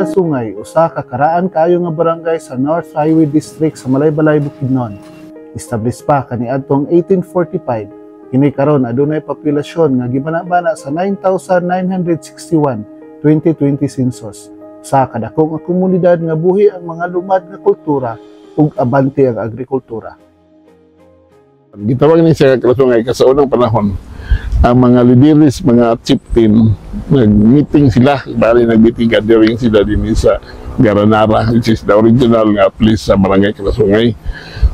Kalasungay, usa ka karaan kaayo nga barangay sa North Highway District sa Malaybalay, Bukidnon. Established pa kaniadtong 1845, kini karon adunay populasyon nga gibana-bana sa 9,961 2020 census. Sa kadakong komunidad nga buhi ang mga lumad nga kultura ug abante ang agrikultura. Gitawag ni sa Kalasungay kasi sa unang panahon, ang mga lideres, mga chieftain, nag-meeting sila, bali nag-meeting gathering sila din sa Garanara, which is the original nga place sa Barangay Kalasungay.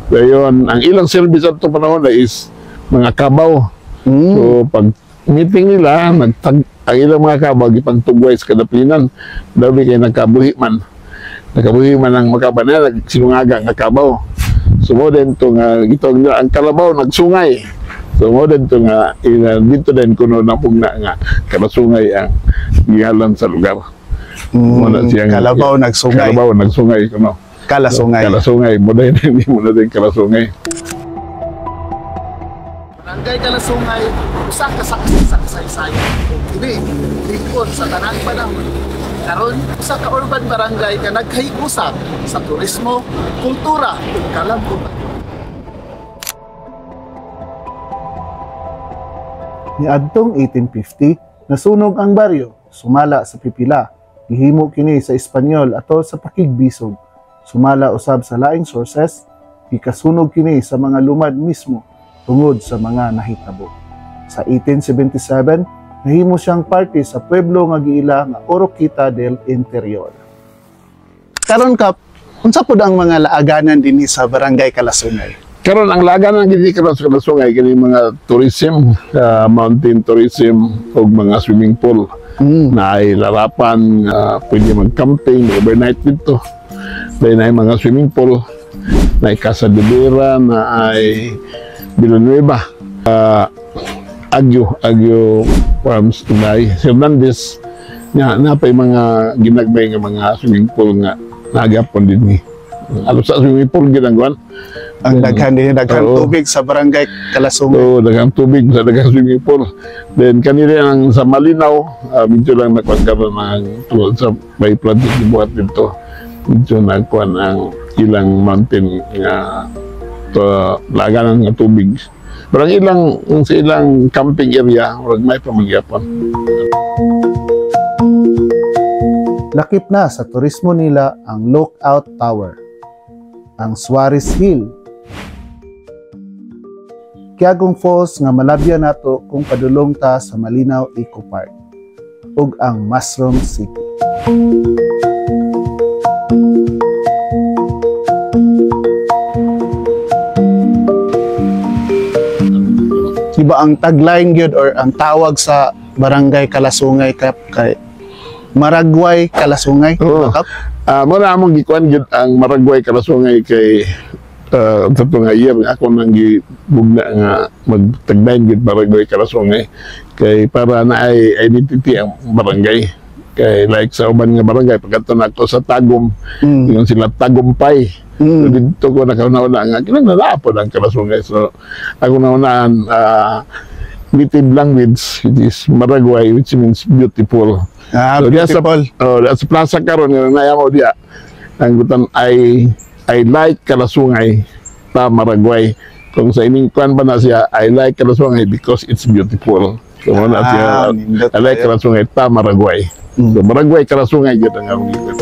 So yun, ang ilang service at itong panahon is mga kabaw. So pag meeting nila, ang ilang mga kabaw, ipantugway sa kadaplinan, dabi kayo nagkabuhi man. Nagkabuhi man ang makabana, sinungaga nga kabaw. So mo din ito nga, ang kalabaw nagsungay. So mo din ito nga, dito din kuno na pugna nga, Kalasungay ang gihalan sa lugar. Kalabaw nagsungay. Kalabaw nagsungay kuno. Kalasungay. Kalasungay, mo din, hindi mo na din Kalasungay. Barangay Kalasungay, usa ka saksi sa kasaysayan. Kini lingkod sa tanang panahon. Karon usa ka urban barangay nga naghayusa sa turismo, kultura ug kalambutan. Niadtong 1850, nasunog ang baryo, sumala sa pipila. Gihimo kini sa Espanyol atol sa pakigbisog. Sumala usab sa laing sources, gikasunog kini sa mga lumad mismo tungod sa mga nahitabo. Sa 1877, nahimo siyang parte sa pueblo nga giila nga Oroquita del Interior. Karon kap, unsa pud ang mga laaganan dinhi sa Barangay Kalasungay? Karon ang laganan gini karon sa Kalasungay kini mga tourism, mountain tourism ug mga swimming pool. Na ay larapan, pwede mag-camping, overnight dito. Dahil na ay mga swimming pool, na ay Casa de Vera, na ay Villanueva, Agyo Farms, na ay Hernandez, na pa mga ginagbay ng mga swimming pool nga nagapon din ni. Alos sa swimming pool ginagawan. Ang daghan tubig sa Barangay Kalasungay. Oo, daghang tubig sa daghang swimming pool. Then kanila ang sa Malinaw, medyo lang nagpagkaroon ng tulad sa may project dibuhat dito. Medyo nagkuhan ang ilang mountain nga laganan ng tubig. Pero sa ilang camping area, may pamagyapon. Lakip na sa turismo nila ang Lookout Tower, ang Suarez Hill, Quiagong Falls nga malabya nato kung padulong ta sa Malinaw Eco Park, ug ang Mushroom City. Diba ang tagline gyud or ang tawag sa Barangay Kalasungay kay Maragway Kalasungay? Oo. Muna among gikuan gyud ang Maragway Kalasungay kay sa nga year ako nang gibugna nga magtagdayon gyud Barangay Kalasungay kay para na ay identity ang barangay. Kay like sa uban nga barangay pagkadto na ako sa Tagum, yung sila Tagumpay. So dito ko nakauna nga kinanalapod ang Kalasungay. So ako naunaan native language, which is Maragway, which means beautiful. So beautiful. Sa plaza karon nga nayamo diya ang gutan I like Kalasungay ta Maragway. Kung sa ining kwan ba na siya, I like Kalasungay because it's beautiful. So wala siya, I like Kalasungay ta Maragway. So Maragway Kalasungay gyud ang among gikan.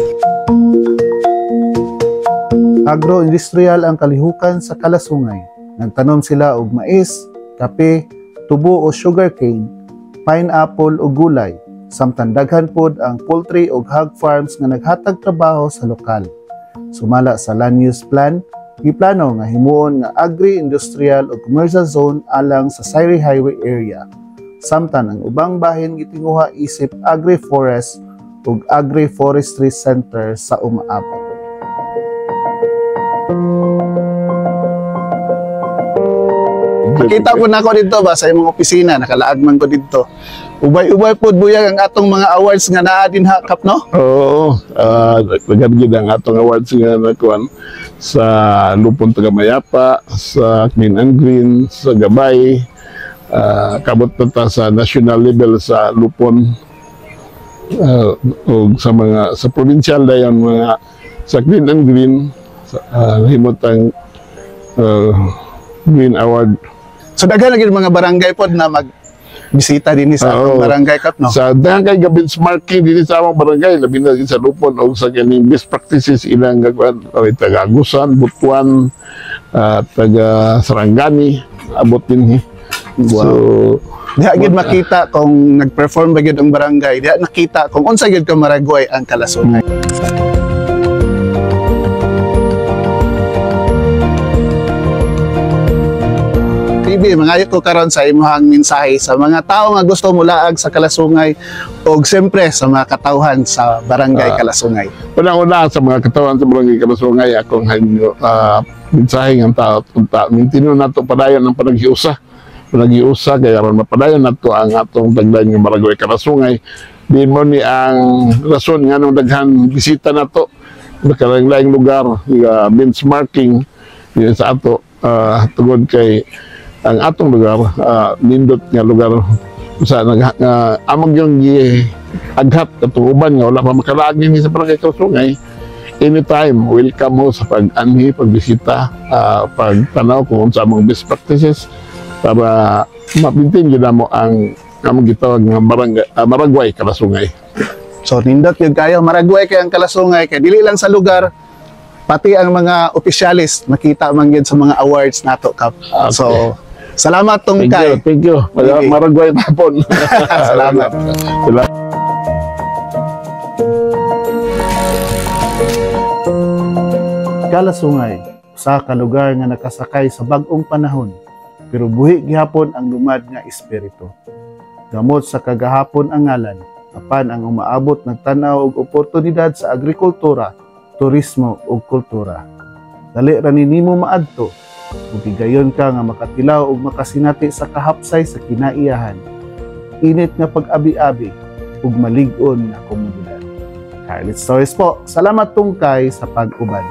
Agro-industrial ang kalihukan sa Kalasungay. Nagtanom sila og mais, kape, tubo o sugarcane, pineapple o gulay. Samtang daghan pod ang poultry o hog farms nga naghatag trabaho sa lokal. Sumala sa land use plan, giplano nga himuon nga agri-industrial o commercial zone alang sa Sayri Highway area. Samtang ang ubang bahin gitinguha isip agri-forest ug agri-forestry center sa umaabot. Nakita po na ako dito ba sa imong opisina, nakalaagman ko dito. Ubay-ubay po buyag ang atong mga awards nga naa din ha, Kap, no? Oo, nagagid ang atong awards nga nakuan sa Lupon Tagamayapa, sa Clean and Green, sa Gabay, kabot na ta sa national level sa Lupon. o sa provincial dayon mga sa Green and Green himot ang Green Award. So daghan lagi mga barangay pod na magbisita din sa Oo. atong barangay cup, no? Sa dahang kay benchmarking din sa among barangay, labi na din sa Lupon o sa kaning best practices ilang gagawin taga Agusan, Butuan, taga Sarangani, abot din. So, Diha gid makita kung nag-perform ba gid ang barangay, diha nakita kung unsa gid ka maragway ang kalasungay. TV, mangayo ko karon sa imuhang mensahe sa mga tao nga gusto mulaag sa Kalasungay o siyempre sa mga katawhan sa barangay Kalasungay. una sa mga katawan sa barangay Kalasungay, akong mensahe ng tao, mintino na ito padayon ng panaghiusa, kaya ron mapadayon na ito ang atong tagdan ng barangay Kalasungay. Di mo ni ang rason nga nung daghan bisita na ito, nakalang lugar, benchmarking sa ato, tungod kay ang atong lugar, nindot nga lugar sa amang yung aghat atong uban nga wala pa makalaag din sa barangay Kalasungay. Anytime welcome mo sa pag-anhi, pagbisita, pagtanaw kung sa among best practices para mapintin gyud mo ang among gitawag nga Maragway Kalasungay. So nindot yun kayo, maragway kay ang Kalasungay kay dili lang sa lugar, pati ang mga opisyalis nakita man yun sa mga awards nato kap. So salamat tungkay. Thank you. Maragway tapon. Salamat. Kalasungay, usa ka lugar nga nakasakay sa bag-ong panahon, pero buhi gihapon ang lumad nga espiritu. Gamot sa kagahapon ang ngalan, apan ang umaabot nagtanaw og oportunidad sa agrikultura, turismo ug kultura. Dali ra nimo maadto, ug higayon ka nga makatilaw ug makasinati sa kahapsay sa kinaiyahan. Init nga pag-abi-abi ug malig-on nga komunidad. Carlet Stories po. Salamat tungkay sa pag-uban.